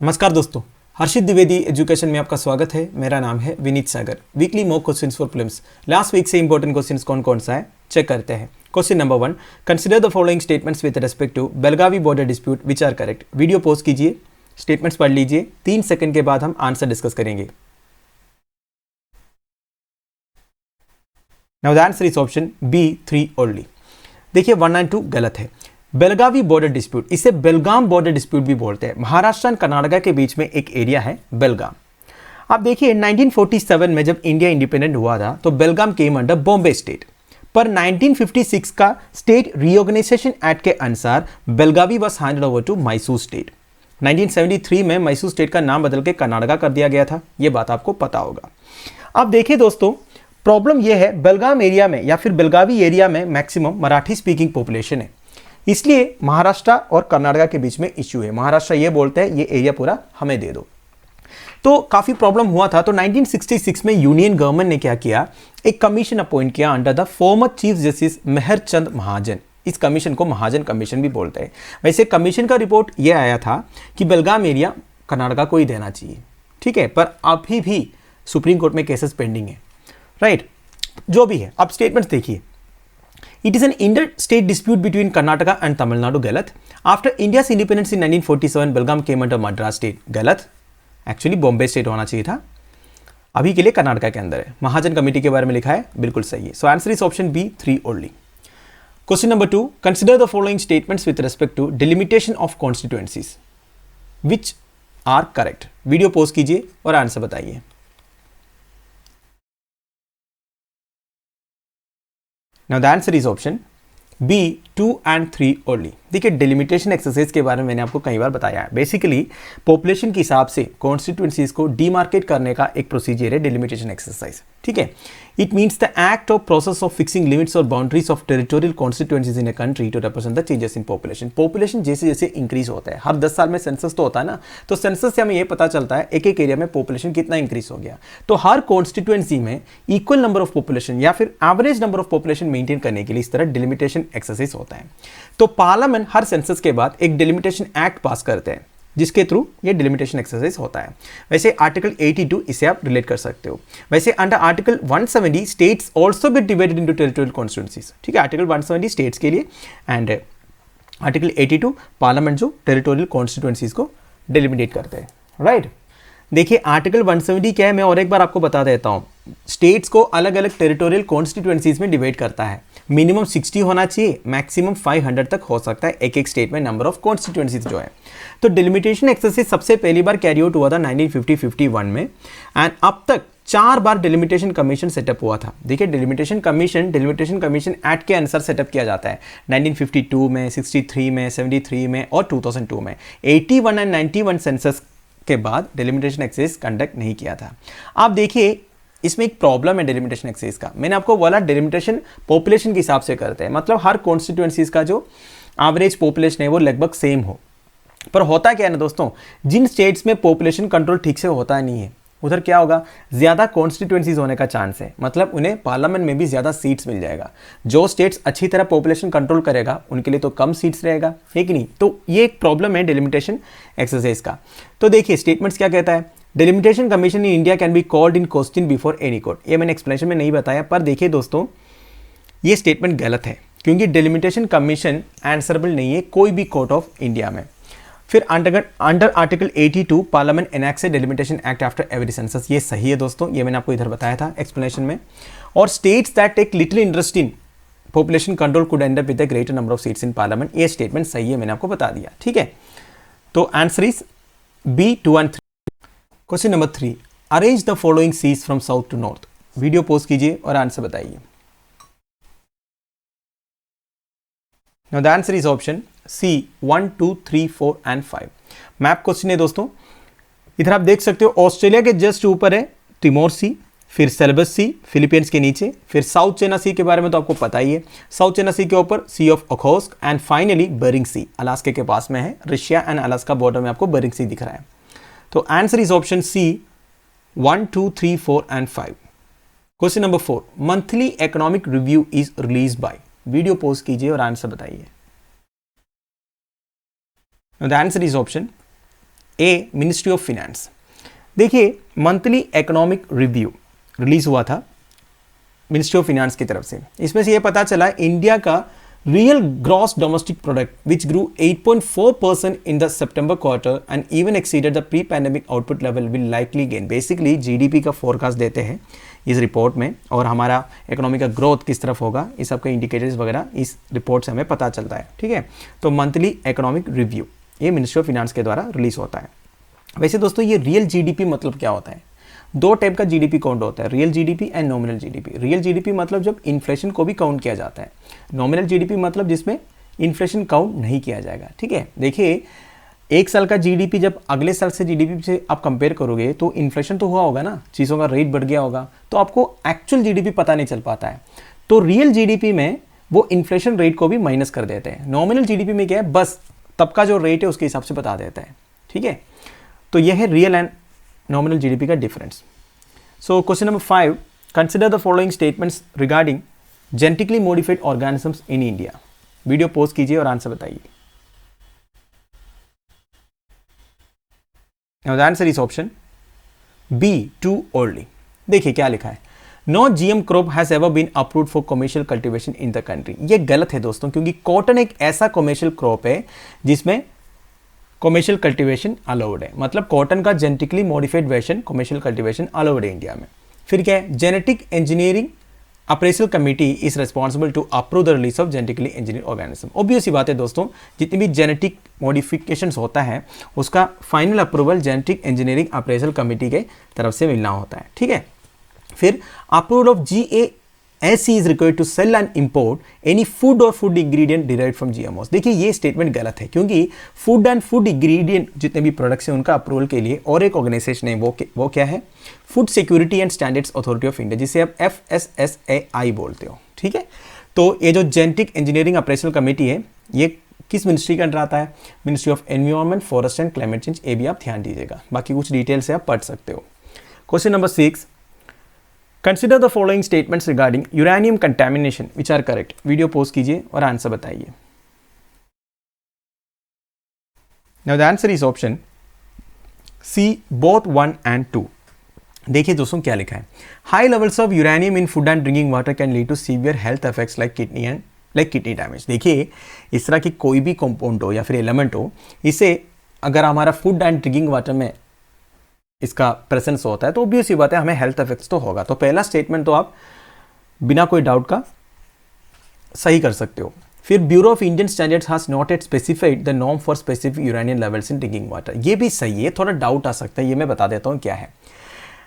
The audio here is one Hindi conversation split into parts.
नमस्कार दोस्तों, हर्षित द्विवेदी एजुकेशन में आपका स्वागत है। मेरा नाम है Vineet Sagar. Weekly mock questions for prelims. Last week से इंपॉर्टेंट क्वेश्चंस कौन कौन सा है चेक करते हैं। Question number 1, consider the following statements with respect to Belagavi border dispute which are correct. Video pause कीजिए, स्टेटमेंट्स पढ़ लीजिए, 3 सेकंड के बाद हम आंसर डिस्कस करेंगे। Now the answer is option B 3 only. देखिए 1 और 2 गलत है। बेलगावी बॉर्डर डिस्प्यूट, इसे बेलगाम बॉर्डर डिस्प्यूट भी बोलते हैं। महाराष्ट्र और कर्नाटक के बीच में एक एरिया है बेलगाम। आप देखिए 1947 में जब इंडिया इंडिपेंडेंट हुआ था तो Belgaum came under Bombay state, पर 1956 का स्टेट रीऑर्गेनाइजेशन एक्ट के अनुसार Belagavi was handed over to Mysore state. 1973 में मैसूर स्टेट का नाम बदल के कर्नाटक कर दिया गया था। यह बात आपको पता होगा। अब देखिए दोस्तों, प्रॉब्लम यह है बेलगाम एरिया में या फिर बेलगावी एरिया में मैक्सिमम मराठी स्पीकिंग पॉपुलेशन है, इसलिए महाराष्ट्र और कर्नाटक के बीच में इश्यू है। महाराष्ट्र ये बोलते हैं ये एरिया पूरा हमें दे दो, तो काफी प्रॉब्लम हुआ था। तो 1966 में यूनियन गवर्नमेंट ने क्या किया, एक कमीशन अपॉइंट किया under the former chief justice Mehrchand Mahajan. इस कमीशन को महाजन कमीशन भी बोलते हैं। वैसे कमीशन का रिपोर्ट यह आया था कि बेलगाम एरिया कर्नाटक को ही देना चाहिए, ठीक है, पर अभी भी सुप्रीम कोर्ट में केसेस पेंडिंग है, राइट। जो भी है, अब स्टेटमेंट्स देखिए। It is an inter-state dispute between Karnataka and Tamil Nadu, गलत। After India's independence in 1947, Belgaum came under Madras state, गलत। एक्चुअली बॉम्बे स्टेट होना चाहिए था, अभी के लिए कर्नाटका के अंदर है। महाजन कमेटी के बारे में लिखा है, बिल्कुल सही है। So answer is option B 3 only. Question number 2, consider the following statements with respect to delimitation of constituencies which are correct. Video pause कीजिए और आंसर बताइए। Now the answer is option B 2 and 3 only। देखिए डिलिमिटेशन एक्सरसाइज के बारे में मैंने आपको कई बार बताया है। बेसिकली पॉपुलेशन के हिसाब से कॉन्स्टिट्यूएंसीज को डीमार्केट करने का एक प्रोसीजर है डिलिमिटेशन एक्सरसाइज, ठीक है। It means the act of process of fixing limits और boundaries of territorial constituencies in a country to represent the changes in population. Population जैसे जैसे इंक्रीज होता है, हर 10 साल में सेंसस तो होता है ना, तो सेंसस से हमें यह पता चलता है एक एक एरिया में पॉपुलेशन कितना इंक्रीज हो गया। तो हर कॉन्स्टिट्यूएंसी में इक्वल नंबर ऑफ पॉपुलेशन या फिर average number of population maintain करने के लिए इस तरह डिलिमिटेशन एक्सरसाइज होता है। तो पार्लियामेंट हर सेंसस के बाद एक डिलिमिटेशन एक्ट पास करते हैं जिसके थ्रू ये डिलिमिटेशन एक्सरसाइज होता है। वैसे आर्टिकल 82 इसे आप रिलेट कर सकते हो। वैसे under article 170 states also get divided into territorial constituencies, ठीक है। आर्टिकल 170 स्टेट्स के लिए एंड आर्टिकल 82 पार्लियामेंट जो टेरिटोरियल कॉन्स्टिट्यूएंसीज को डिलिमिटेट करते हैं, राइट। देखिए आर्टिकल 170 क्या है, मैं और एक बार आपको बता देता हूँ। स्टेट्स को अलग अलग टेरिटोरियल कॉन्स्टिट्यूएंसीज में डिवाइड करता है। मिनिमम 60 होना चाहिए, मैक्सिमम 500 तक हो सकता है एक एक स्टेट में नंबर ऑफ कॉन्स्टिट्यूएंसीज जो है। तो डिलिमिटेशन एक्सरसाइज सबसे पहली बार कैरी आउट हुआ था 1950-51 में, एंड अब तक 4 बार डिलिमिटेशन कमीशन सेटअप हुआ था। देखिए डिलिमिटेशन कमीशन एक्ट के अनुसार सेटअप किया जाता है 1952 में, 63 में, 73 में और 2002 में। 81 एंड 91 सेंसस के बाद डिलिमिटेशन एक्सरसाइज कंडक्ट नहीं किया था। आप देखिए इसमें एक प्रॉब्लम है डिलिमिटेशन एक्सरसाइज का। मैंने आपको बोला डिलिमिटेशन पॉपुलेशन के हिसाब से करते हैं, मतलब हर कॉन्स्टिट्यूएंसीज का जो एवरेज पॉपुलेशन है वो लगभग सेम हो। पर होता क्या है ना दोस्तों, जिन स्टेट्स में पॉपुलेशन कंट्रोल ठीक से होता नहीं है उधर क्या होगा, ज्यादा कॉन्स्टिट्यूएंसीज होने का चांस है, मतलब उन्हें पार्लियामेंट में भी ज्यादा सीट्स मिल जाएगा। जो स्टेट्स अच्छी तरह पॉपुलेशन कंट्रोल करेगा उनके लिए तो कम सीट्स रहेगा, है कि नहीं। तो ये एक प्रॉब्लम है डिलिमिटेशन एक्सरसाइज का। तो देखिए स्टेटमेंट्स क्या कहता है, delimitation commission in India can be called in question before any court. ये मैंने एक्सप्लेनेशन में नहीं बताया, पर देखिए दोस्तों ये स्टेटमेंट गलत है, क्योंकि डिलिमिटेशन कमीशन आंसरेबल नहीं है कोई भी कोर्ट ऑफ इंडिया में। फिर under article 82 parliament enacts a delimitation act after every census, ये सही है दोस्तों, ये मैंने आपको इधर बताया था एक्सप्लेनेशन में। और states that take little interest in population control could end up with a greater number of seats in parliament, ये स्टेटमेंट सही है, मैंने आपको बता दिया, ठीक है। तो answer is B 2 and 3। Question number 3, arrange the following seas from south to north. Video pause कीजिए और आंसर बताइए। Now the answer is option C 1, 2, 3, 4 and 5। Map question है दोस्तों। इधर आप देख सकते हो ऑस्ट्रेलिया के जस्ट ऊपर है तिमोर सी, फिर सेलेबस सी फिलीपींस के नीचे, फिर साउथ चाइना सी के बारे में तो आपको पता ही है। साउथ चाइना सी के ऊपर sea of Okhotsk and finally Bering sea Alaska के पास में है। रशिया एंड अलास्का बॉर्डर में आपको बेरिंग सी दिख रहा है। तो answer is option C 1, 2, 3, 4 and 5। Question number 4, monthly economic review is release by. Video post कीजिए और आंसर बताइए। The answer is option A ministry of finance. देखिए मंथली इकोनॉमिक रिव्यू रिलीज हुआ था मिनिस्ट्री ऑफ फिनेंस की तरफ से। इसमें से ये पता चला इंडिया का real gross domestic product which grew 8.4% in the September quarter and even exceeded the pre pandemic output level will likely gain. Basically GDP का फोरकास्ट देते हैं इस रिपोर्ट में, और हमारा इकोनॉमी का ग्रोथ किस तरफ होगा इस सब के इंडिकेटर्स वगैरह इस रिपोर्ट से हमें पता चलता है। ठीक है, तो मंथली इकोनॉमिक रिव्यू ये मिनिस्ट्री ऑफ फिनेंस के द्वारा रिलीज होता है। वैसे दोस्तों ये रियल जीडीपी मतलब क्या होता है? दो टाइप का जीडीपी काउंट होता है, real GDP and nominal GDP. Real GDP मतलब जब इन्फ्लेशन को भी काउंट किया जाता है, नॉमिनल जीडीपी मतलब जिसमें इन्फ्लेशन काउंट नहीं किया जाएगा। ठीक है, देखिए एक साल का जीडीपी जब अगले साल से जीडीपी से आप कंपेयर करोगे तो इन्फ्लेशन तो हुआ होगा ना, चीज़ों का रेट बढ़ गया होगा, तो आपको एक्चुअल जीडीपी पता नहीं चल पाता है। तो रियल जीडीपी में वो इन्फ्लेशन रेट को भी माइनस कर देते हैं। नॉमिनल जीडीपी में क्या है, बस तब का जो रेट है उसके हिसाब से बता देता है। ठीक है, तो यह है रियल एंड नॉमिनल जीडीपी का difference. So question number 5, consider the following statements regarding genetically modified organisms in India. Video pause कीजिए और आंसर बताइए। Now the answer is option B, too early। देखिए क्या लिखा है, no GM crop has ever been approved for commercial cultivation in the country. ये गलत है दोस्तों, क्योंकि कॉटन एक ऐसा कमर्शियल क्रॉप है जिसमें कमर्शियल कल्टीवेशन अलाउड है। मतलब कॉटन का genetically modified version commercial cultivation allowed है इंडिया में। फिर क्या है, genetic engineering appraisal committee is responsible to approve the release of genetically engineer organism. Obvious सी बात है दोस्तों, जितनी भी जेनेटिक मॉडिफिकेशंस होता है उसका final approval genetic engineering appraisal committee के तरफ से मिलना होता है। ठीक है, फिर approval of GASC is required to sell and import any food और food ingredient derived from GMOs। देखिए ये स्टेटमेंट गलत है, क्योंकि फूड एंड फूड इंग्रेडिएंट जितने भी प्रोडक्ट्स हैं उनका अप्रूवल के लिए और एक ऑर्गेनाइजेशन है, वो क्या है, food security and standards authority of India, जिसे आप FSSAI बोलते हो। ठीक है, तो ये जो जेनेटिक इंजीनियरिंग अप्रेजल कमेटी है ये किस मिनिस्ट्री के अंडर आता है? Ministry of environment, forest and climate change. ये भी आप ध्यान दीजिएगा, बाकी कुछ डिटेल से आप पढ़ सकते हो। Question number 6, consider the following statements regarding uranium contamination which are correct. Video post कीजिए और आंसर बताइए। Now the answer is option C, both 1 and 2। देखिए दोस्तों क्या लिखा है, high levels of uranium in food and drinking water can lead to severe health effects like kidney damage. देखिए इस तरह की कोई भी कंपाउंड हो या फिर एलिमेंट हो, इसे अगर हमारा फूड एंड ड्रिंकिंग वाटर में इसका प्रेजेंस होता है तो ऑब्वियस सी बात है हमें हेल्थ इफेक्ट्स तो होगा। तो पहला स्टेटमेंट तो आप बिना कोई डाउट का सही कर सकते हो। फिर bureau of Indian standards has not at specified the norm for specific uranium levels in drinking water. ये भी सही है, थोड़ा डाउट आ सकता है, ये मैं बता देता हूँ क्या है।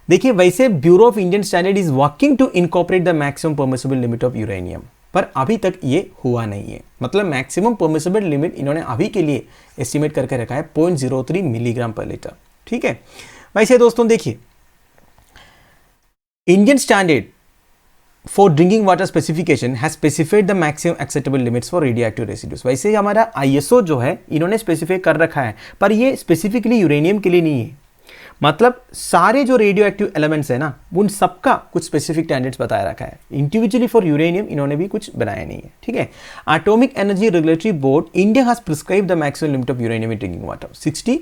देखिए वैसे bureau of Indian standard is working to incorporate the maximum permissible limit of uranium, पर अभी तक ये हुआ नहीं है। मतलब मैक्सिमम परमिसिबल लिमिट इन्होंने अभी के लिए एस्टिमेट करके रखा है 0.03 मिलीग्राम पर लीटर। ठीक है, वैसे दोस्तों देखिए Indian standard for drinking water specification has specified the maximum acceptable limits for radioactive residues. वैसे हमारा ISO जो है इन्होंने स्पेसिफाई कर रखा है, पर ये स्पेसिफिकली यूरेनियम के लिए नहीं है। मतलब सारे जो रेडियो एक्टिव एलिमेंट्स है ना उन सबका कुछ स्पेसिफिक स्टैंडर्ड्स बताया रखा है। इंडिविजुअली फॉर यूरेनियम इन्होंने भी कुछ बनाया नहीं है। ठीक है, atomic energy regulatory board India has prescribe the maximum limit of uranium in drinking water 60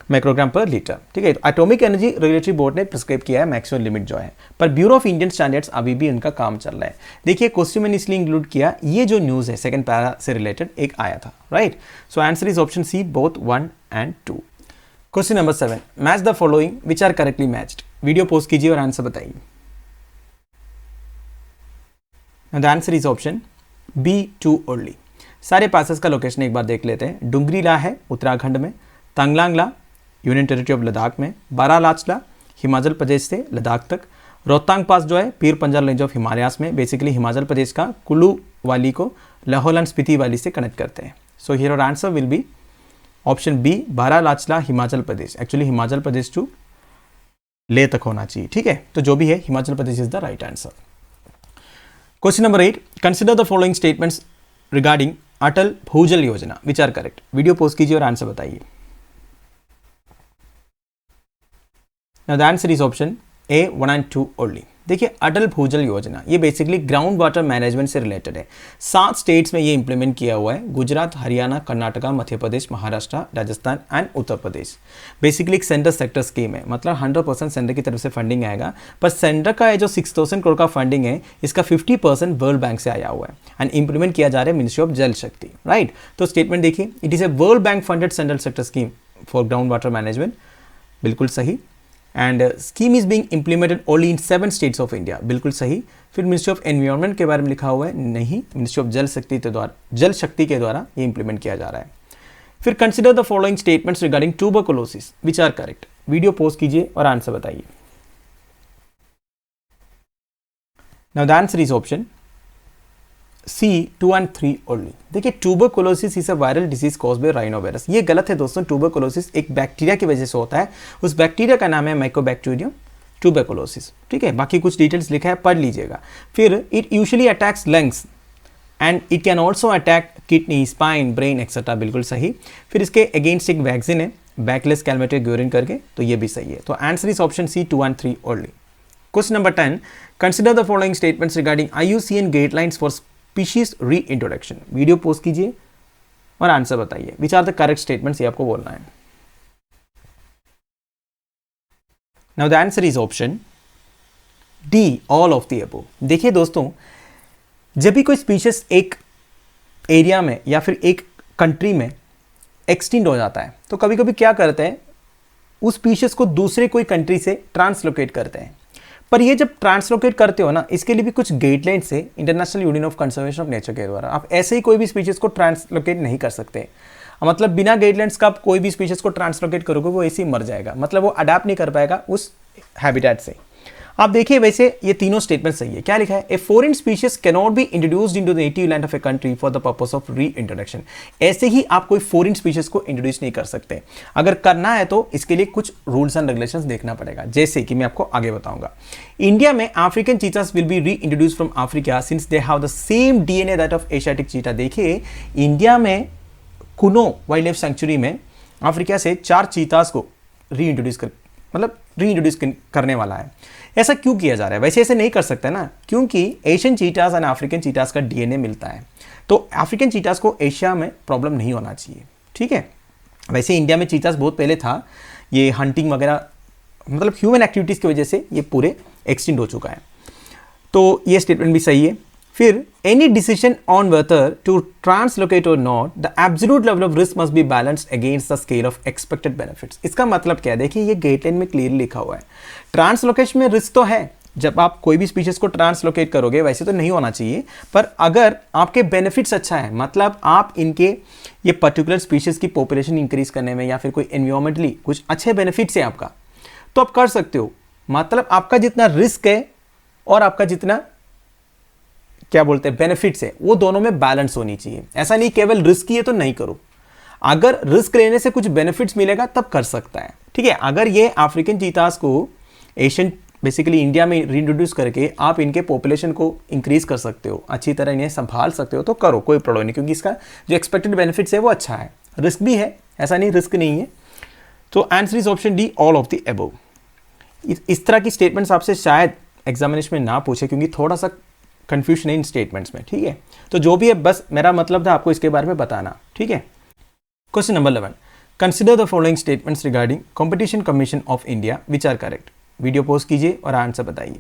microgram पर लीटर। ठीक है, एटॉमिक एनर्जी रेगुलेटरी बोर्ड ने प्रिस्क्राइब किया है मैक्सिमम लिमिट जो है, पर ब्यूरो ऑफ इंडियन स्टैंडर्ड्स अभी भी इनका काम चल रहा है। देखिए क्वेश्चन मैंने इसलिए इंक्लूड किया, ये जो न्यूज़ है सेकंड पैरा से रिलेटेड एक आया था, right. So answer is option C, both 1 and 2। Question number 7, match the following which are correctly matched. Video post कीजिए और आंसर बताइए। The answer is option B, two early. सारे पासेस का लोकेशन एक बार देख लेते हैं। डुंगरीला है उत्तराखंड में, Tanglangla union territory of Ladakh में, बारालाचला हिमाचल प्रदेश से लद्दाख तक, रोहतांग पास जो है पीर पंजाल रेंज ऑफ हिमालयास में, बेसिकली हिमाचल प्रदेश का कुल्लू वाली को लाहौल एंड स्पीति वाली से कनेक्ट करते हैं। So here our answer will be option B, Baralachala Himachal Pradesh. Actually Himachal Pradesh to Leh तक होना चाहिए। ठीक है, तो जो भी है Himachal Pradesh is the right answer. Question number 8, consider the following statements regarding Atal Bhujal Yojana which are correct. Video post कीजिए और आंसर बताइए। Now the answer is option A, 1 and 2 only। देखिए अटल भूजल योजना ये बेसिकली ग्राउंड वाटर मैनेजमेंट से रिलेटेड है। 7 स्टेट्स में ये इंप्लीमेंट किया हुआ है, गुजरात, हरियाणा, कर्नाटका, मध्य प्रदेश, महाराष्ट्र, राजस्थान एंड उत्तर प्रदेश। बेसिकली एक सेंटर सेक्टर स्कीम है, मतलब 100% सेंटर की तरफ से फंडिंग आएगा, पर सेंटर का जो 6000 करोड़ का फंडिंग है इसका 50% वर्ल्ड बैंक से आया हुआ है एंड इंप्लीमेंट किया जा रहा है मिनिस्ट्री ऑफ जल शक्ति, राइट। तो स्टेटमेंट देखिए, it is a world bank funded central sector scheme for ground water management, बिल्कुल सही। And scheme is being implemented only in 7 states of India, बिल्कुल सही। फिर मिनिस्ट्री ऑफ एनवायरनमेंट के बारे में लिखा हुआ है, नहीं, मिनिस्ट्री ऑफ जल शक्ति के द्वारा ये इंप्लीमेंट किया जा रहा है। फिर consider the following statements regarding tuberculosis which are correct. Video pause कीजिए और आंसर बताइए। Now the answer is option C 2 and 3 only. देखिए tuberculosis is a viral disease cause by rhinovirus, ये गलत है दोस्तों। ट्यूबरकुलोसिस एक बैक्टीरिया की वजह से होता है, उस बैक्टीरिया का नाम है माइकोबैक्टीरियम ट्यूबरकुलोसिस, ठीक है। बाकी कुछ डिटेल्स लिखा है, पढ़ लीजिएगा। फिर it usually attacks lungs and it can also attack kidney, spine, brain etcetera, बिल्कुल सही। फिर इसके अगेंस्ट एक वैक्सीन है बैकलेस कैलमेटेड ग्यूरिन करके, तो ये भी सही है। तो answer is option C 2 and 3 only. Question number 10, consider the following statements regarding IUCN guidelines for species reintroduction. Video post कीजिए और आंसर बताइए, which are the correct statements, ये आपको बोलना है। Now the answer is option D all of the above. देखिए दोस्तों, जब भी कोई स्पीशीज एक एरिया में या फिर एक कंट्री में एक्सटिंक्ट हो जाता है, तो कभी कभी क्या करते हैं, उस स्पीशीज को दूसरे कोई कंट्री से ट्रांसलोकेट करते हैं। पर ये जब ट्रांसलोकेट करते हो ना, इसके लिए भी कुछ गाइडलाइंस है international union of conservation of nature के द्वारा। आप ऐसे ही कोई भी स्पीशीज को ट्रांसलोकेट नहीं कर सकते, मतलब बिना गाइडलाइंस का आप कोई भी स्पीशीज को ट्रांसलोकेट करोगे वो ऐसे ही मर जाएगा, मतलब वो अडाप्ट नहीं कर पाएगा उस हैबिटेट से। आप देखिए, वैसे ये तीनों स्टेटमेंट सही है। क्या लिखा है, a foreign species can not be introduced into the native land of a country for the purpose of री इंट्रोडक्शन। ऐसे ही आप कोई फॉरेन स्पीशीज को इंट्रोड्यूस नहीं कर सकते। अगर करना है तो इसके लिए कुछ रूल्स एंड रेगुलेशंस देखना पड़ेगा, जैसे कि मैं आपको आगे बताऊंगा। इंडिया में अफ्रीकन चीतास विल बी री introduce from Africa since they have the same DNA that of Asiatic cheetah. देखिए इंडिया में कुनो वाइल्ड लाइफ सेंचुरी में अफ्रीका से 4 चीतास को री इंट्रोड्यूस करने वाला है। ऐसा क्यों किया जा रहा है, वैसे ऐसे नहीं कर सकते ना, क्योंकि एशियन चीटास और अफ्रीकन चीटास का DNA मिलता है, तो अफ्रीकन चीटास को एशिया में प्रॉब्लम नहीं होना चाहिए, ठीक है। वैसे इंडिया में चीतास बहुत पहले था, ये हंटिंग वगैरह मतलब ह्यूमन एक्टिविटीज़ की वजह से ये पूरे एक्सटिंक्ट हो चुका है, तो ये स्टेटमेंट भी सही है। फिर any decision on whether to translocate और not, the absolute level of risk must be balanced against the scale of expected benefits. इसका मतलब क्या है, देखिए ये गाइडलाइन में क्लियरली लिखा हुआ है, ट्रांसलोकेशन में रिस्क तो है, जब आप कोई भी स्पीशीज को ट्रांसलोकेट करोगे वैसे तो नहीं होना चाहिए, पर अगर आपके बेनिफिट्स अच्छा है, मतलब आप इनके ये पर्टिकुलर स्पीशीज की पॉपुलेशन इंक्रीज करने में या फिर कोई एनवायरमेंटली कुछ अच्छे बेनिफिट्स है आपका, तो आप कर सकते हो। मतलब आपका जितना रिस्क है और आपका जितना क्या बोलते हैं बेनिफिट्स है, वो दोनों में बैलेंस होनी चाहिए। ऐसा नहीं केवल रिस्क ही है तो नहीं करो, अगर रिस्क लेने से कुछ बेनिफिट्स मिलेगा तब कर सकता है, ठीक है। अगर ये अफ्रीकन चीतास को एशियन बेसिकली इंडिया में रीइंट्रोड्यूस करके आप इनके पॉपुलेशन को इंक्रीज कर सकते हो, अच्छी तरह इन्हें संभाल सकते हो, तो करो, कोई प्रॉब्लम नहीं, क्योंकि इसका जो एक्सपेक्टेड बेनिफिट्स है वो अच्छा है। रिस्क भी है, ऐसा नहीं रिस्क नहीं है। तो answer is option D all of the above. इस तरह की स्टेटमेंट्स आपसे शायद एग्जामिनेशन में ना पूछे, क्योंकि थोड़ा सा कंफ्यूजन है इन स्टेटमेंट्स में, ठीक है। तो जो भी है, बस मेरा मतलब था आपको इसके बारे में बताना, ठीक है। Question number 11, consider the following statements regarding competition commission of India which are correct. Video post कीजिए और आंसर बताइए।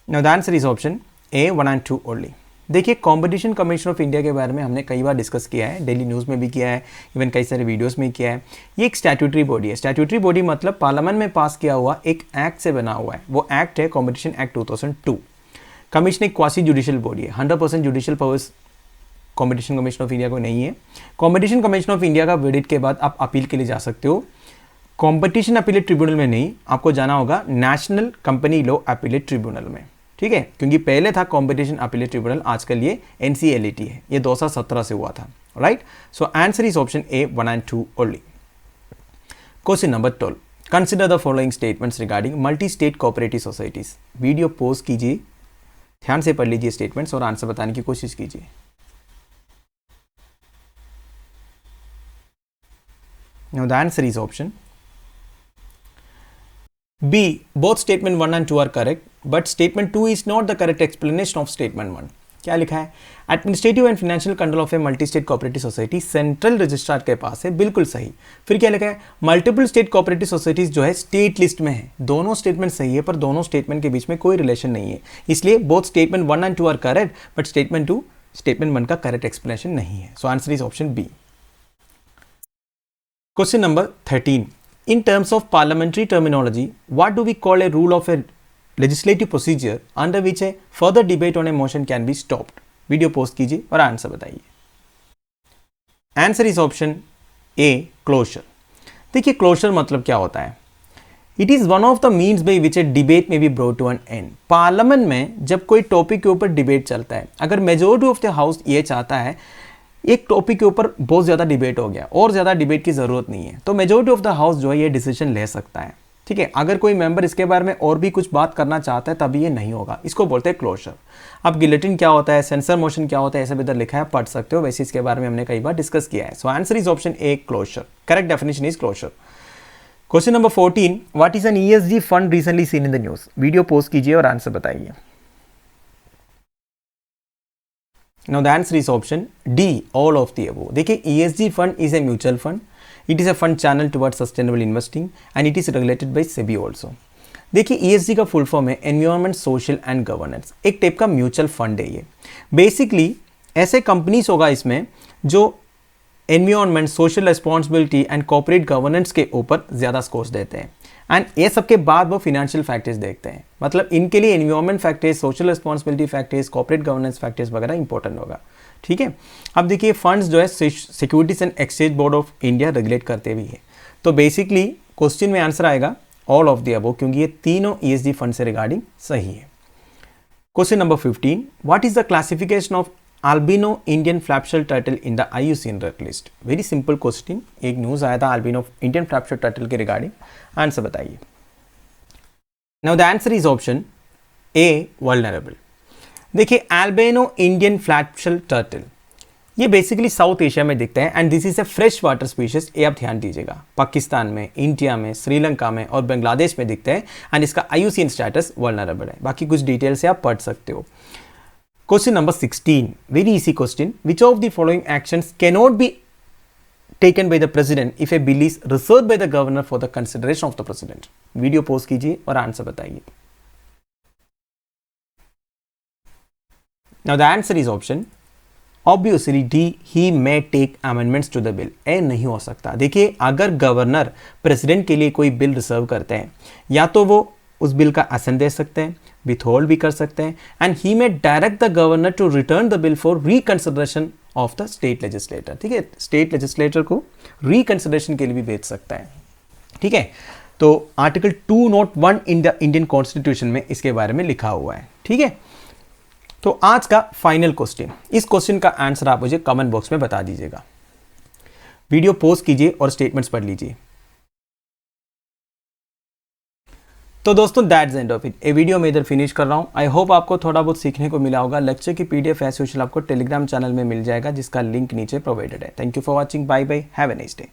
Now the answer is option A 1 and 2 only. देखिए कंपटीशन कमीशन ऑफ इंडिया के बारे में हमने कई बार डिस्कस किया है, डेली न्यूज़ में भी किया है, इवन कई सारे वीडियोस में किया है। ये एक स्टैट्यूटरी बॉडी है। स्टैट्यूटरी बॉडी मतलब पार्लियामेंट में पास किया हुआ एक एक्ट से बना हुआ है, वो एक्ट है कॉम्पिटिशन एक्ट 2002। कमीशन एक क्वासी जुडिशियल बॉडी है, 100% judicial powers competition commission of India को नहीं है। कॉम्पिटिशन कमीशन ऑफ इंडिया का वर्डिक्ट के बाद आप अपील के लिए जा सकते हो, कॉम्पिटिशन अपीलेट ट्रिब्यूनल में नहीं, आपको जाना होगा national company law appellate tribunal में, ठीक है। क्योंकि पहले था कॉम्पिटिशन अपीलेट ट्रिब्यूनल, आजकल ये NCLAT है, ये 2017 से हुआ था, right. So answer is option A 1 and 2 only. Question number 12, consider the following statements regarding multi state cooperative societies. Video pose कीजिए, ध्यान से पढ़ लीजिए स्टेटमेंट्स और आंसर बताने की कोशिश कीजिए। Now the answer is option B both statement 1 and 2 are correct but statement 2 is not the correct explanation of statement 1। क्या लिखा है? Administrative and financial control of a multi state cooperative society central registrar के पास है, बिल्कुल सही। फिर क्या लिखा है? मल्टीपल स्टेट कोऑपरेटिव सोसाइटीज जो है स्टेट लिस्ट में है। दोनों स्टेटमेंट सही है पर दोनों स्टेटमेंट के बीच में कोई रिलेशन नहीं है, इसलिए both statement 1 and 2 are correct but statement 2 statement 1 का करेक्ट एक्सप्लेनेशन नहीं है। So answer is option B. Question number 13, in terms of parliamentary terminology, what do we call a rule of a legislative procedure under which a further debate on a motion can be stopped? Video post कीजिए और आंसर बताइए। Answer is option A, closure. देखिए क्लोजर मतलब क्या होता है? It is one of the means by which a debate may be brought to an end. Parliament में जब कोई टॉपिक के ऊपर डिबेट चलता है, अगर मेजोरिटी ऑफ द हाउस ये चाहता है एक टॉपिक के ऊपर बहुत ज़्यादा डिबेट हो गया और ज़्यादा डिबेट की ज़रूरत नहीं है, तो मेजोरिटी ऑफ द हाउस जो है ये डिसीजन ले सकता है, ठीक है। अगर कोई मेंबर इसके बारे में और भी कुछ बात करना चाहता है तभी ये नहीं होगा, इसको बोलते हैं क्लोजर। अब गिलेटिन क्या होता है, सेंसर मोशन क्या होता है, ऐसा भी इधर लिखा है, पढ़ सकते हो, वैसे इसके बारे में हमने कई बार डिस्कस किया है। So answer is option A, closure. Correct definition is closure. Question number 14, what is an ESG fund recently seen in the news? Video post कीजिए और आंसर बताइए। Now the answer is option D, all of the above. देखिए ESG fund is a mutual fund. It is a fund channel towards sustainable investing and it is regulated by SEBI also. देखिए ESG का फुल फॉर्म है एनवायरमेंट, सोशल एंड गवर्नेंस। एक टाइप का म्यूचुअल फंड है ये। बेसिकली ऐसे कंपनीज होगा इसमें जो environment, social responsibility and corporate governance के ऊपर ज़्यादा स्कोर्स देते हैं एंड ये सबके बाद वो फिनेंशियल फैक्टर्स देखते हैं। मतलब इनके लिए environment factors, social responsibility factors, corporate governance factors वगैरह इंपॉर्टेंट होगा, ठीक है। अब देखिए फंड्स जो है securities and exchange board of India regulate करते भी है। तो बेसिकली क्वेश्चन में आंसर आएगा ऑल ऑफ द अबव, क्योंकि ये तीनों ESG फंड से रिगार्डिंग सही है। Question number 15, what is the classification of albino Indian flapshell turtle in the IUCN red list? Very simple question, एक न्यूज आया था अल्बिनो इंडियन फ्लैपशेल टर्टल के रिगार्डिंग, आंसर बताइए। Now the answer is option A, vulnerable. देखिए अल्बिनो इंडियन फ्लैपशेल टर्टल ये बेसिकली साउथ एशिया में दिखता है and this is a fresh water species. ये आप ध्यान दीजिएगा, पाकिस्तान में, इंडिया में, श्रीलंका में और बांग्लादेश में दिखता है एंड इसका IUCN स्टेटस वल्नरेबल है। बाकी कुछ डिटेल से आप पढ़ सकते हो। Question number 16, very easy question. Which of the following actions cannot be taken by the president if a bill is reserved by the governor for the consideration of the president? Video post कीजिए और आंसर बताइए। Now the answer is option obviously D, he may take amendments to the bill. ए नहीं हो सकता। देखिए अगर गवर्नर प्रेसिडेंट के लिए कोई बिल रिजर्व करते हैं या तो वो उस बिल का असेंट दे सकते हैं, विथहोल्ड भी कर सकते हैं and he may direct the governor to return the bill for reconsideration of the state legislator. ठीक है, स्टेट लेजिस्लेटर को रिकंसिडरेशन के लिए भी भेज सकता है। ठीक है, तो article 201 in the Indian constitution में इसके बारे में लिखा हुआ है। ठीक है, तो आज का फाइनल क्वेश्चन, इस क्वेश्चन का आंसर आप मुझे कमेंट बॉक्स में बता दीजिएगा। वीडियो पॉज कीजिए और स्टेटमेंट्स पढ़ लीजिए। तो दोस्तों दैट्स एंड ऑफ इट। ये वीडियो मैं इधर फिनिश कर रहा हूँ। आई होप आपको थोड़ा बहुत सीखने को मिला होगा। लेक्चर की PDF एज यूजुअल आपको टेलीग्राम चैनल में मिल जाएगा जिसका लिंक नीचे प्रोवाइडेड है। Thank you for watching, bye bye, have a nice day.